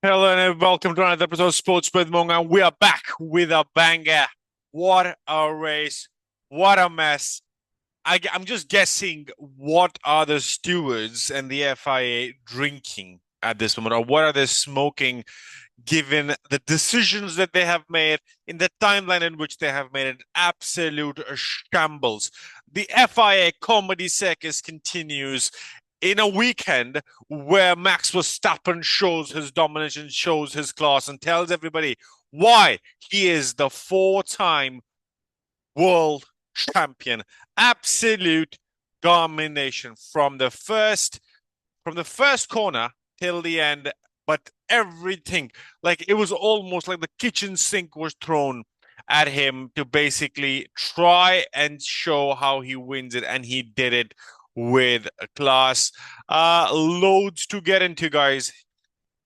Hello and welcome to another episode of Sportswithmongha. We are back with a banger. What a race. What a mess. I'm just guessing what are the stewards and the FIA drinking at this moment, or what are they smoking given the decisions that they have made in the timeline in which they have made an absolute shambles. The FIA comedy circus continues in a weekend where Max Verstappen shows his dominance and shows his class and tells everybody why he is the four-time world champion. Absolute domination from the first corner till the end, but everything, like it was almost like the kitchen sink was thrown at him to basically try and show how he wins it, and he did it with class. Loads to get into, guys.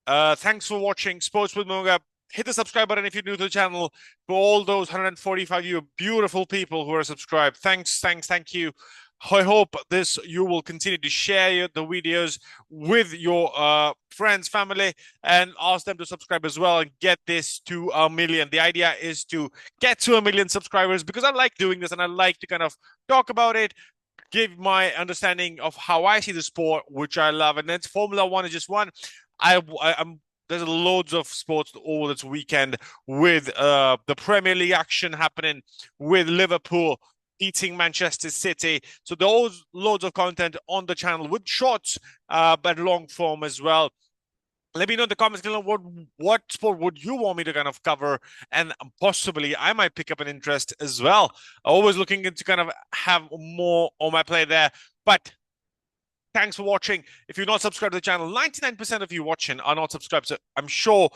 Thanks for watching Sports with Monga. Hit the subscribe button if you're new to the channel. For all those 145 you beautiful people who are subscribed, thank you. I hope you will continue to share the videos with your friends, family, and ask them to subscribe as well and get this to 1 million. The idea is to get to 1 million subscribers because I like doing this and I like to kind of talk about it, give my understanding of how I see the sport, which I love. And then Formula One is just one. I'm There's loads of sports over this weekend with the Premier League action happening, with Liverpool beating Manchester City. So those loads of content on the channel with shorts, but long form as well. Let me know in the comments below what sport would you want me to kind of cover, and possibly I might pick up an interest as well. Always looking to kind of have more on my plate there. But thanks for watching. If you're not subscribed to the channel, 99% of you watching are not subscribed. So I'm sure,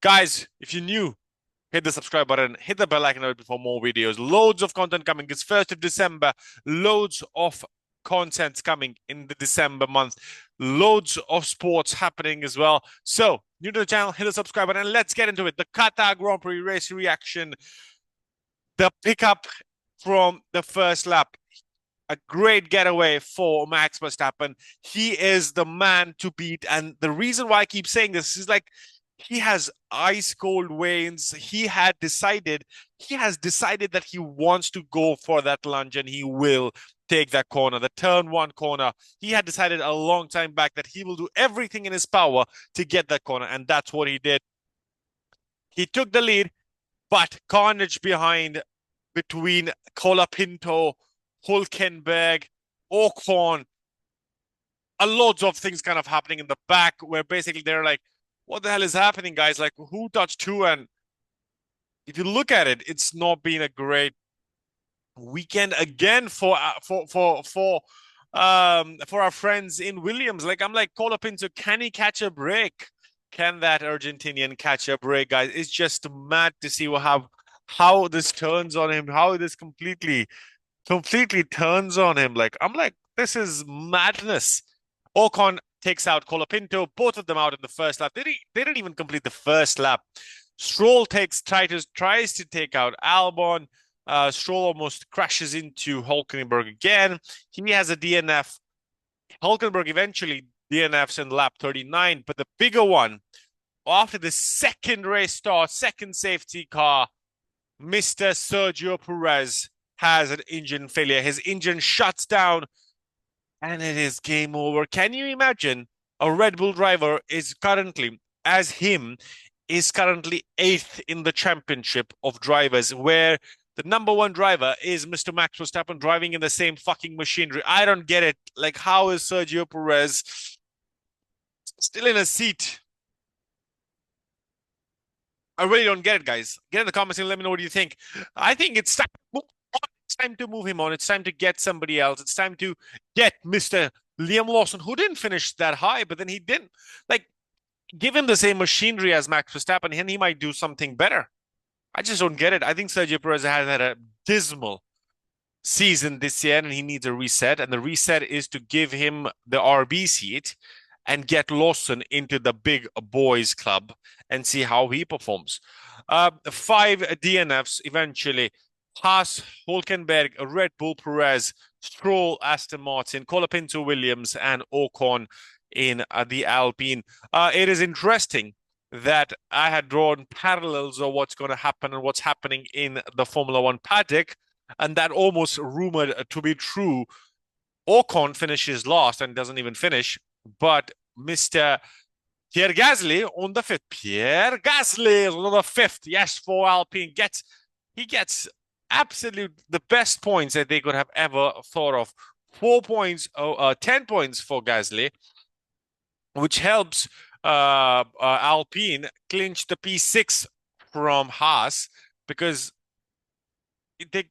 guys, if you're new, hit the subscribe button, hit the bell icon for more videos. Loads of content coming. It's 1st of December. Loads of content coming in the December month. Loads of sports happening as well. So, new to the channel, hit the subscribe button, and let's get into it. The Qatar Grand Prix race reaction. The pickup from the first lap. A great getaway for Max Verstappen. He is the man to beat. And the reason why I keep saying this is like he has ice cold veins. He has decided that he wants to go for that lunge and he will take that corner, the turn one corner. He had decided a long time back that he will do everything in his power to get that corner. And that's what he did. He took the lead, but carnage behind between Colapinto, Hulkenberg, Ocon, a loads of things kind of happening in the back where basically they're like, what the hell is happening, guys? Like, who touched who? And if you look at it, it's not been a great weekend again for our friends in Williams. Like, I'm like, call up into, can he catch a break? Can that Argentinian catch a break, guys? It's just mad to see how this turns on him, how this completely turns on him. Like, I'm like, this is madness. Ocon takes out Colapinto, both of them out in the first lap. They didn't even complete the first lap. Stroll tries to take out Albon. Stroll almost crashes into Hulkenberg again. He has a DNF. Hulkenberg eventually DNFs in lap 39, but the bigger one, after the second race start, second safety car, Mr. Sergio Perez has an engine failure. His engine shuts down and it is game over. Can you imagine a Red Bull driver is currently, as him, is currently 8th in the championship of drivers, where the number one driver is Mr. Max Verstappen driving in the same fucking machinery. I don't get it. Like, how is Sergio Perez still in a seat? I really don't get it, guys. Get in the comments and let me know what you think. I think it's time to move him on. It's time to get somebody else. It's time to get Mr. Liam Lawson, who didn't finish that high, but then he didn't. Like, give him the same machinery as Max Verstappen, and he might do something better. I just don't get it. I think Sergio Perez has had a dismal season this year, and he needs a reset. And the reset is to give him the RB seat and get Lawson into the big boys club and see how he performs. 5 DNFs eventually. Haas, Hulkenberg, Red Bull, Perez, Stroll, Aston Martin, Colapinto, Williams, and Ocon in the Alpine. It is interesting that I had drawn parallels of what's going to happen and what's happening in the Formula One paddock, and that almost rumored to be true. Ocon finishes last and doesn't even finish, but Mr. Pierre Gasly on the fifth. Pierre Gasly is on the fifth. Yes, for Alpine he gets absolute the best points that they could have ever thought of. 4 points, 10 points for Gasly, which helps Alpine clinch the P6 from Haas because they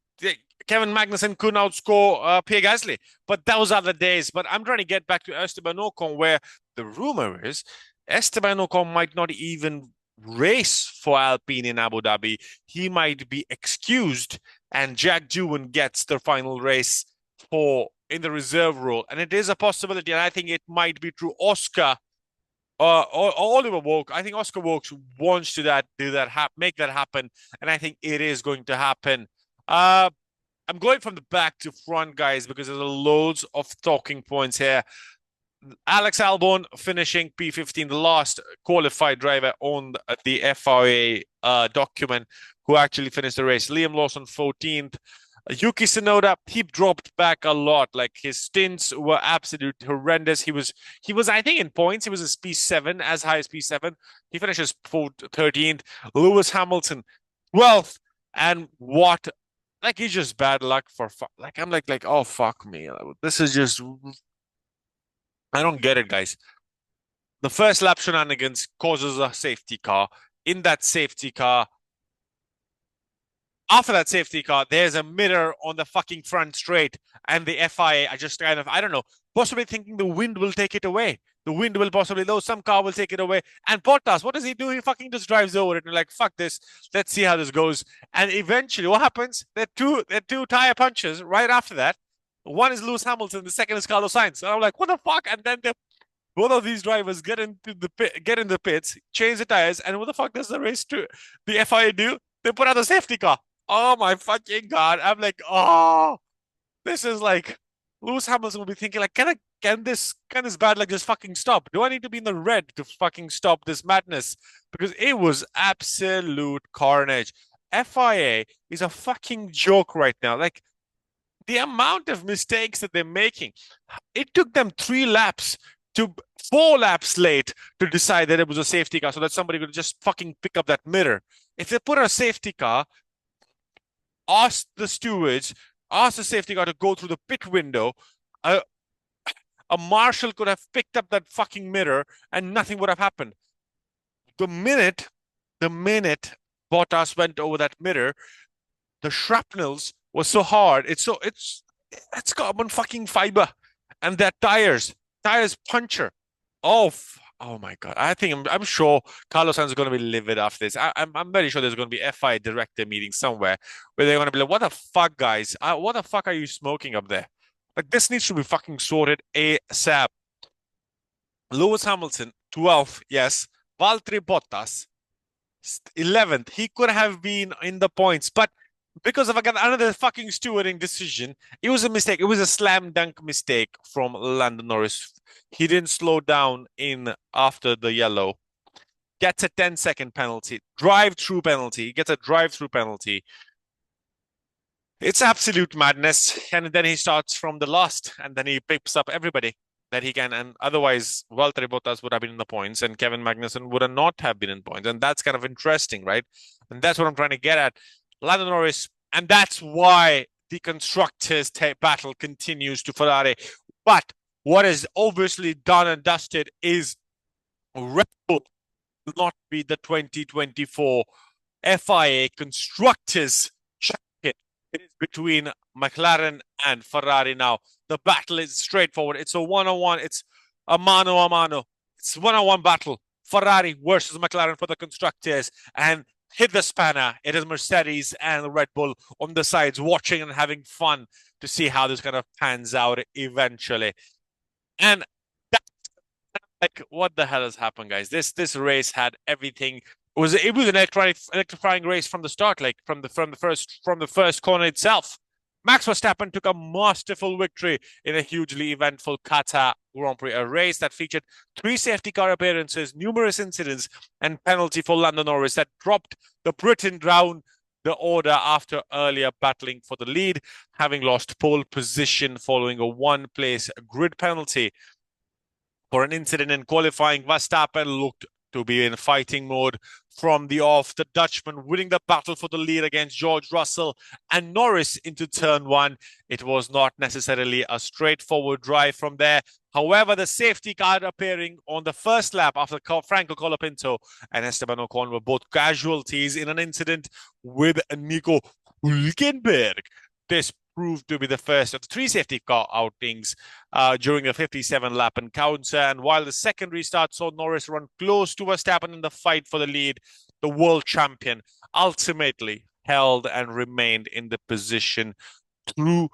Kevin Magnussen couldn't outscore Pierre Gasly. But those are the days. But I'm trying to get back to Esteban Ocon, where the rumor is Esteban Ocon might not even race for Alpine in Abu Dhabi. He might be excused, and Jack Doohan gets the final race for in the reserve role. And it is a possibility, and I think it might be true. Oliver Woke, I think Oscar Wokes wants to make that happen, and I think it is going to happen. I'm going from the back to front, guys, because there's loads of talking points here. Alex Albon finishing P15, the last qualified driver on the FIA document who actually finished the race. Liam Lawson 14th. Yuki Tsunoda, he dropped back a lot. Like his stints were absolutely horrendous. He was, I think, in points, he was a P7, as high as P7. He finishes 13th. Lewis Hamilton, 12th. And what, like, he's just bad luck for, like, I'm like, oh, fuck me. This is just, I don't get it, guys. The first lap shenanigans causes a safety car. In that safety car, after that safety car, there's a mirror on the fucking front straight, and the FIA are just kind of, I don't know, possibly thinking the wind will take it away. The wind will possibly, though, some car will take it away. And Bottas, what does he do? He fucking just drives over it and like, fuck this. Let's see how this goes. And eventually, what happens? There are two tire punches right after that. One is Lewis Hamilton, the second is Carlos Sainz. And I'm like, what the fuck? And then both of these drivers get in the pits, change the tires, and what the fuck does the FIA do? They put out the safety car. Oh my fucking God. I'm like, oh, this is like Lewis Hamilton will be thinking like, can this bad luck just fucking stop? Do I need to be in the red to fucking stop this madness? Because it was absolute carnage. FIA is a fucking joke right now. Like the amount of mistakes that they're making, it took them 4 laps late to decide that it was a safety car so that somebody could just fucking pick up that mirror. If they put a safety car, ask the stewards, ask the safety car to go through the pit window, a marshal could have picked up that fucking mirror and nothing would have happened. The minute Bottas went over that mirror, the shrapnels was so hard. It's carbon fucking fiber, and that tires puncture. Oh my God! I'm sure Carlos Sainz is going to be livid after this. I'm very sure there's going to be FI director meeting somewhere where they're going to be like, "What the fuck, guys? What the fuck are you smoking up there? Like this needs to be fucking sorted ASAP." Lewis Hamilton 12th, yes. Valtteri Bottas 11th. He could have been in the points, but because of another fucking stewarding decision, it was a mistake. It was a slam dunk mistake from Lando Norris. He didn't slow down in after the yellow. Gets a 10-second penalty. Drive-through penalty. He gets a drive-through penalty. It's absolute madness. And then he starts from the last, and then he picks up everybody that he can. And otherwise, Valtteri Bottas would have been in the points, and Kevin Magnussen would have not have been in points. And that's kind of interesting, right? And that's what I'm trying to get at. Lando Norris, and that's why the constructors' battle continues to Ferrari. But what is obviously done and dusted is Red Bull will not be the 2024 FIA constructors champion. It is between McLaren and Ferrari now. The battle is straightforward. It's a one-on-one. It's a mano-a-mano. It's a one-on-one battle. Ferrari versus McLaren for the constructors. And hit the spanner. It is Mercedes and Red Bull on the sides watching and having fun to see how this kind of pans out eventually. And that's like, what the hell has happened, guys? This race had everything. It was an electrifying race from the start, like from the first corner itself. Max Verstappen took a masterful victory in a hugely eventful Qatar Grand Prix, a race that featured 3 safety car appearances, numerous incidents, and penalty for Lando Norris that dropped the Briton down the order after earlier battling for the lead, having lost pole position following a one-place grid penalty. For an incident in qualifying, Verstappen looked to be in fighting mode from the off. The Dutchman winning the battle for the lead against George Russell and Norris into turn one. It was not necessarily a straightforward drive from there. However, the safety car appearing on the first lap after Franco Colapinto and Esteban Ocon were both casualties in an incident with Nico Hulkenberg. This proved to be the first of the 3 safety car outings during a 57-lap encounter. And while the second restart saw Norris run close to Verstappen in the fight for the lead, the world champion ultimately held and remained in the position through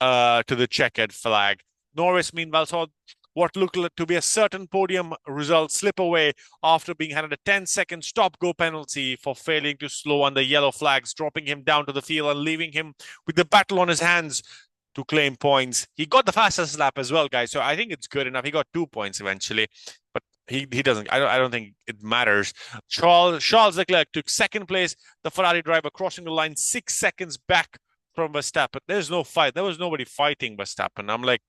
to the checkered flag. Norris, meanwhile, saw what looked to be a certain podium result slip away after being handed a 10-second stop-go penalty for failing to slow on the yellow flags, dropping him down to the field and leaving him with the battle on his hands to claim points. He got the fastest lap as well, guys, so I think it's good enough. He got 2 points eventually, but he doesn't. I don't think it matters. Charles Leclerc took second place, the Ferrari driver crossing the line 6 seconds back from Verstappen. There's no fight. There was nobody fighting Verstappen. I'm like,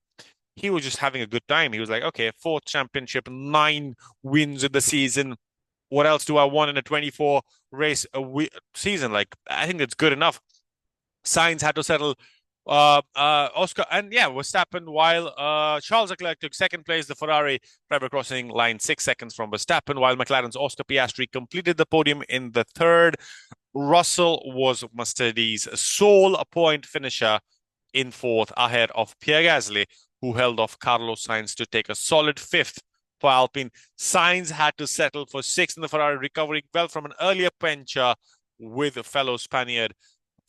he was just having a good time. He was like, okay, 4th championship, 9 wins in the season. What else do I want in a 24 race season? Like, I think it's good enough. Sainz had to settle Oscar and Verstappen, while Charles Leclerc took second place, the Ferrari driver crossing line 6 seconds from Verstappen, while McLaren's Oscar Piastri completed the podium in the third. Russell was Mercedes' sole point finisher in fourth, ahead of Pierre Gasly, who held off Carlos Sainz to take a solid 5th for Alpine. Sainz had to settle for 6th in the Ferrari, recovering well from an earlier puncture with fellow Spaniard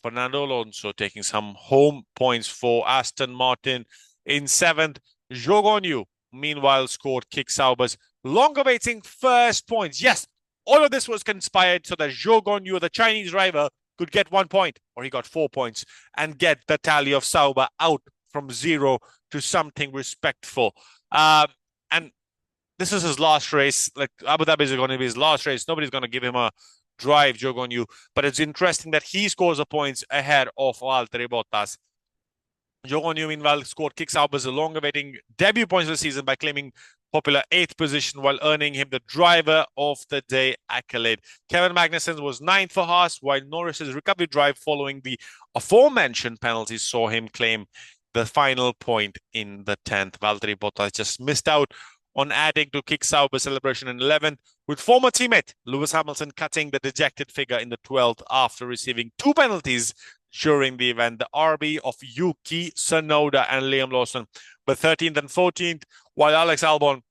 Fernando Alonso taking some home points for Aston Martin. In 7th, Zhou Guanyu, meanwhile, scored Kick Sauber's long-awaiting first points. Yes, all of this was conspired so that Zhou Guanyu, the Chinese driver, could get 1 point, or he got 4 points, and get the tally of Sauber out from 0 to something respectful. And this is his last race. Like, Abu Dhabi is going to be his last race. Nobody's going to give him a drive, Zhou Guanyu. But it's interesting that he scores the points ahead of Valtteri Bottas. Zhou Guanyu, meanwhile, scored Kick Sauber's long-awaiting debut points of the season by claiming popular 8th position while earning him the driver of the day accolade. Kevin Magnussen was 9th for Haas, while Norris's recovery drive following the aforementioned penalties saw him claim the final point in the 10th. Valtteri Bottas just missed out on adding to Kick Sauber's celebration in 11th, with former teammate Lewis Hamilton cutting the dejected figure in the 12th after receiving 2 penalties during the event. The RB of Yuki Tsunoda and Liam Lawson were 13th and 14th, while Alex Albon,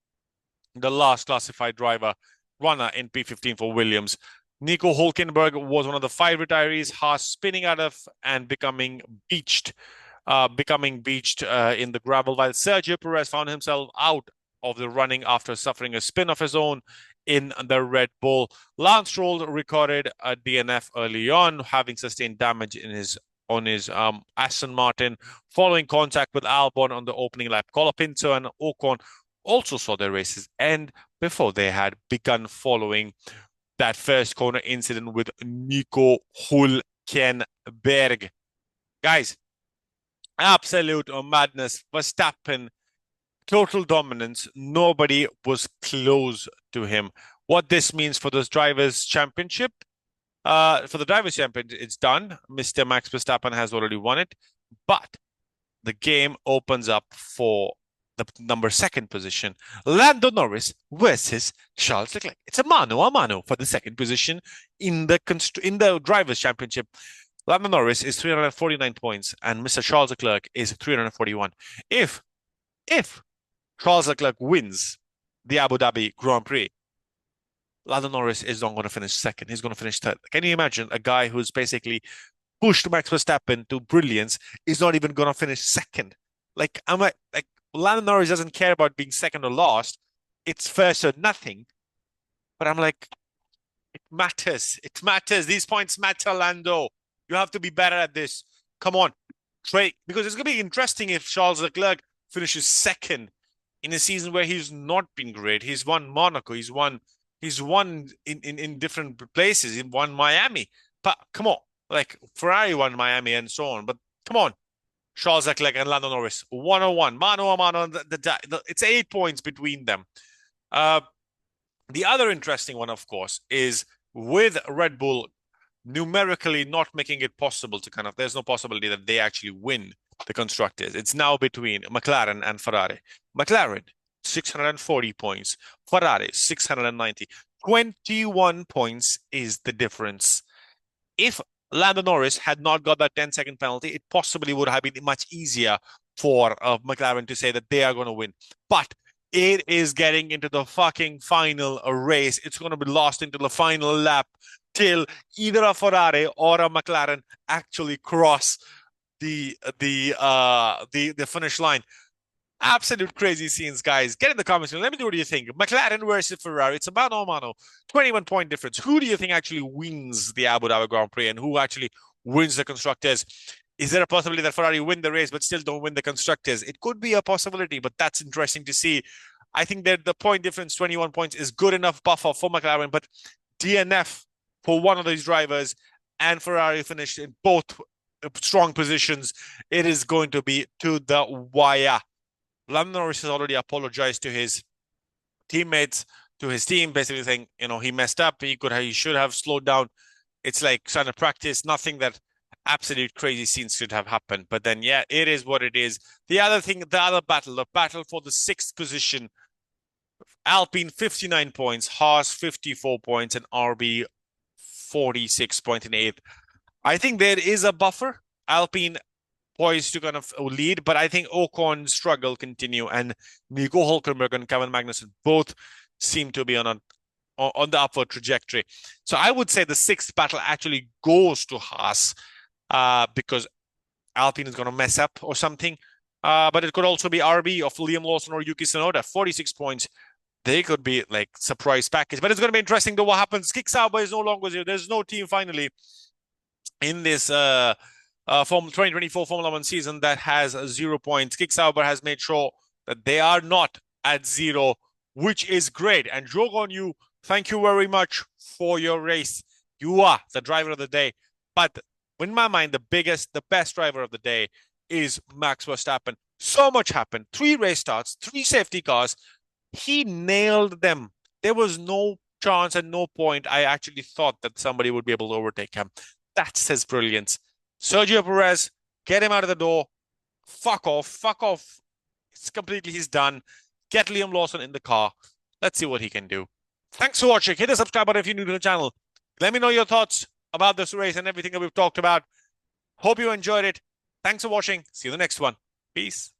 the last classified runner in P15 for Williams. Nico Hulkenberg was one of the 5 retirees, Haas spinning out of and becoming beached in the gravel, while Sergio Perez found himself out of the running after suffering a spin of his own in the Red Bull. Lance Stroll recorded a DNF early on, having sustained damage on his Aston Martin following contact with Albon on the opening lap. Colapinto and Ocon also saw their races end before they had begun following that first corner incident with Nico Hulkenberg. Guys, absolute madness. Verstappen, total dominance. Nobody was close to him. What this means for this drivers' championship, it's done. Mr. Max Verstappen has already won it, but the game opens up for the number 2nd position, Lando Norris versus Charles Leclerc. It's a mano a mano for the 2nd position in the drivers' championship. Lando Norris is 349 points, and Mr. Charles Leclerc is 341. If Charles Leclerc wins the Abu Dhabi Grand Prix, Lando Norris is not going to finish 2nd. He's going to finish 3rd. Can you imagine a guy who's basically pushed Max Verstappen to brilliance is not even going to finish 2nd? Like, Lando Norris doesn't care about being 2nd or last. It's first or nothing. But I'm like, it matters. It matters. These points matter, Lando. You have to be better at this. Come on. because it's going to be interesting if Charles Leclerc finishes second in a season where he's not been great. He's won Monaco. He's won in different places. He won Miami. But come on, like Ferrari won Miami and so on. But come on, Charles Leclerc and Lando Norris, 101, mano a mano. It's 8 points between them. Uh, the other interesting one, of course, is with Red Bull numerically not making it possible to there's no possibility that they actually win the constructors. It's now between McLaren and Ferrari. McLaren, 640 points. Ferrari, 690. 21 points is the difference. If Lando Norris had not got that 10-second penalty, it possibly would have been much easier for McLaren to say that they are going to win. But it is getting into the fucking final race. It's going to be lost into the final lap till either a Ferrari or a McLaren actually cross the finish line. Absolute crazy scenes, guys. Get in the comments. Let me know what you think. McLaren versus Ferrari. It's a mano-a-mano. 21-point difference. Who do you think actually wins the Abu Dhabi Grand Prix and who actually wins the constructors? Is there a possibility that Ferrari win the race but still don't win the constructors? It could be a possibility, but that's interesting to see. I think that the point difference, 21 points, is good enough buffer for McLaren, but DNF for one of these drivers and Ferrari finished in both strong positions. It is going to be to the wire. Lando Norris has already apologized to his teammates, to his team, basically saying, he messed up. He should have slowed down. It's like trying to practice. Nothing that absolute crazy scenes should have happened. But then, yeah, it is what it is. The other battle, the battle for the 6th position. Alpine 59 points, Haas 54 points, and RB 46 points in 8th. I think there is a buffer. Alpine poised to lead, but I think Ocon's struggle continue, and Nico Hulkenberg and Kevin Magnussen both seem to be on the upward trajectory. So I would say the 6th battle actually goes to Haas because Alpine is going to mess up or something. But it could also be RB of Liam Lawson or Yuki Tsunoda, 46 points. They could be like surprise package, but it's going to be interesting though what happens. Kick Sauber is no longer here. There's no team finally in this 2024 Formula One season that has 0 points. Kick Sauber has made sure that they are not at 0, which is great. And Drogon, you, thank you very much for your race. You are the driver of the day. But in my mind, the best driver of the day is Max Verstappen. So much happened. 3 race starts, 3 safety cars. He nailed them. There was no chance and no point I actually thought that somebody would be able to overtake him. That's his brilliance. Sergio Perez, get him out of the door. Fuck off. He's done. Get Liam Lawson in the car. Let's see what he can do. Thanks for watching. Hit the subscribe button if you're new to the channel. Let me know your thoughts about this race and everything that we've talked about. Hope you enjoyed it. Thanks for watching. See you in the next one. Peace.